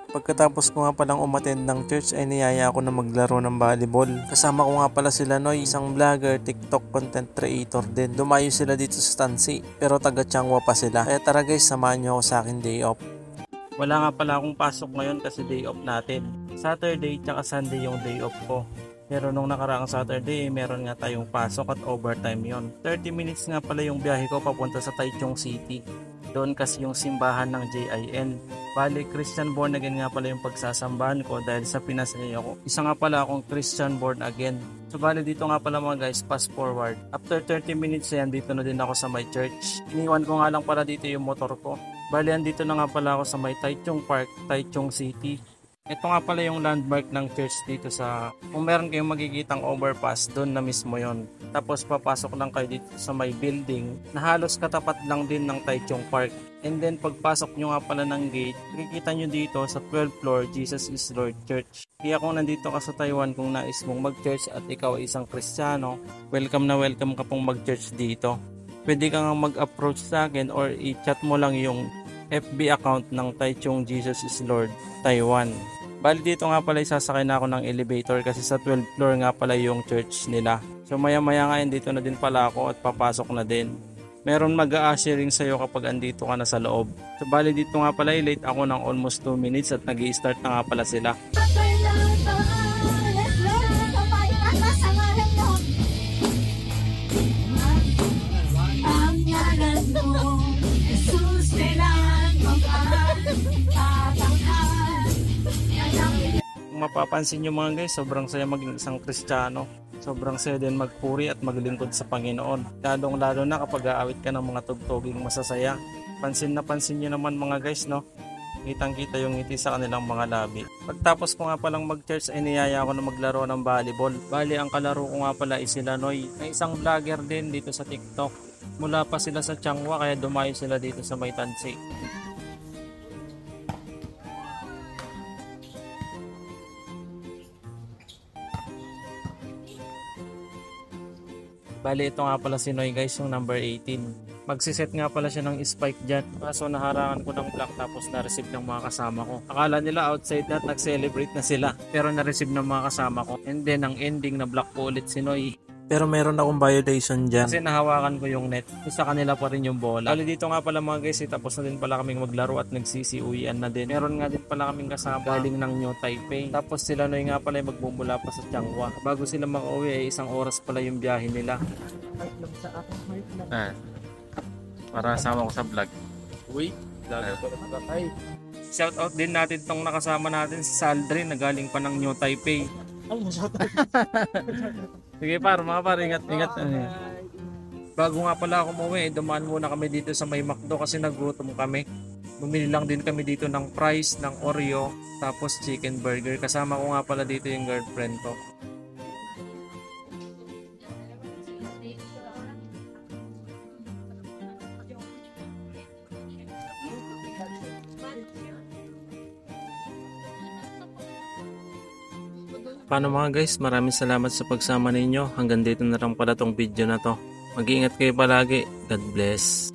Pagkatapos ko nga palang umattend ng church ay niyaya ako na maglaro ng volleyball. Kasama ko nga pala sila Noy, isang vlogger, TikTok content creator din. Dumayo sila dito sa Stansi pero taga Changwa pa sila. Kaya tara guys, samahan nyo ako sa akin day off. Wala nga pala akong pasok ngayon kasi day off natin. Saturday tsaka Sunday yung day off ko. Pero nung nakaraang Saturday, meron nga tayong pasok at overtime yon. 30 minutes nga pala yung biyahe ko papunta sa Taichung City. Doon kasi yung simbahan ng JIN. Bali, Christian born again nga pala yung pagsasambahan ko dahil sa Pinas ako. Isa nga pala akong Christian born again. So bali dito nga pala mga guys, fast forward. After 30 minutes yan, dito na din ako sa my church. Iniwan ko nga lang pala dito yung motor ko. Bali, andito na nga pala ako sa may Taichung Park, Taichung City. Ito nga pala yung landmark ng church dito sa, kung meron kayong magigitang overpass, doon na mismo yon. Tapos papasok lang kayo dito sa may building na halos katapat lang din ng Taichung Park. And then pagpasok nyo nga pala ng gate, makikita nyo dito sa 12th floor, Jesus is Lord Church. Kaya kung nandito ka sa Taiwan, kung nais mong mag-church at ikaw ay isang Kristiyano, welcome na welcome ka pong mag-church dito. Pwede ka nga mag-approach sa akin or i-chat mo lang yung FB account ng Taichung Jesus is Lord Taiwan. Bali dito nga pala isasakay na ako ng elevator kasi sa 12th floor nga pala yung church nila. So maya maya nga dito na din pala ako at papasok na din. Meron mag-a-ushering sa'yo kapag andito ka na sa loob. So bali dito nga pala late ako ng almost 2 minutes at nag-i-start na nga pala sila. Mapapansin nyo mga guys, sobrang saya maging isang Kristiyano. Sobrang saya din magpuri at maglingkod sa Panginoon. Lalong lalo na kapag aawit ka ng mga tugtuging masasaya. Pansin nyo naman mga guys, no? Kitang kita yung ngiti sa kanilang mga labi. Pagtapos ko nga palang mag-church ay niyaya ako na maglaro ng volleyball. Bali ang kalaro ko nga pala is sila Noy, na isang vlogger din dito sa TikTok. Mula pa sila sa Changwa kaya dumayo sila dito sa May Tansi. Bali ito nga pala si Noy guys, yung number 18. Magsiset nga pala siya ng spike dyan. Kaso naharangan ko ng block tapos na-receive ng mga kasama ko. Akala nila outside na at nag-celebrate na sila. Pero na-receive ng mga kasama ko. And then ang ending na block ko ulit si Noy. Pero meron akong violation dyan. Kasi nahawakan ko yung net. Sa kanila pa rin yung bola. Bali dito nga pala mga guys, tapos na din pala kaming maglaro at nagsisiuwian na din. Meron nga din pala kaming kasama galing ng New Taipei. Tapos sila Noy nga pala yung magmumula pa sa Changwa. Bago sila makauwi ay 1 oras pala yung biyahe nila. Para sama ko sa vlog. Uy, vlog ko na tayo. Shout out din natin tong nakasama natin si Saldrin na galing pa ng New Taipei. Ay, shout out. Sige mga par, ingat. Bago nga pala ako umuwi, dumaan muna kami dito sa may McDo kasi nagutom kami. Bumili lang din kami dito ng fries, ng Oreo, tapos chicken burger. Kasama ko nga pala dito yung girlfriend ko. Paano mga guys, maraming salamat sa pagsama ninyo. Hanggang dito na lang pala tong video na to. Mag-iingat kayo palagi. God bless.